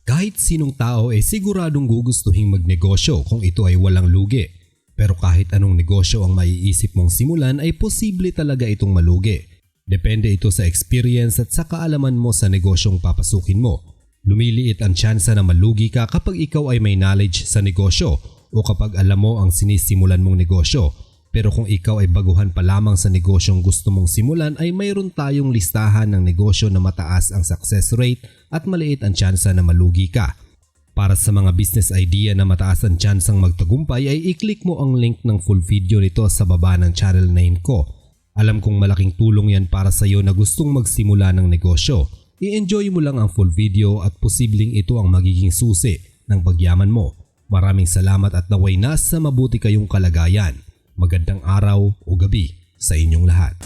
Kahit sinong tao ay siguradong gugustuhing magnegosyo kung ito ay walang lugi. Pero kahit anong negosyo ang maiisip mong simulan ay posible talaga itong malugi. Depende ito sa experience at sa kaalaman mo sa negosyong papasukin mo. Lumiliit ang tsansa na malugi ka kapag ikaw ay may knowledge sa negosyo o kapag alam mo ang sinisimulan mong negosyo. Pero kung ikaw ay baguhan pa lamang sa negosyong gusto mong simulan ay mayroon tayong listahan ng negosyo na mataas ang success rate at maliit ang tsansa na malugi ka. Para sa mga business idea na mataas ang tsansang magtagumpay ay i-click mo ang link ng full video nito sa baba ng channel name ko. Alam kong malaking tulong yan para sa iyo na gustong magsimula ng negosyo. I-enjoy mo lang ang full video at posibleng ito ang magiging susi ng pagyaman mo. Maraming salamat at naway nasa mabuti kayong kalagayan. Magandang araw o gabi sa inyong lahat.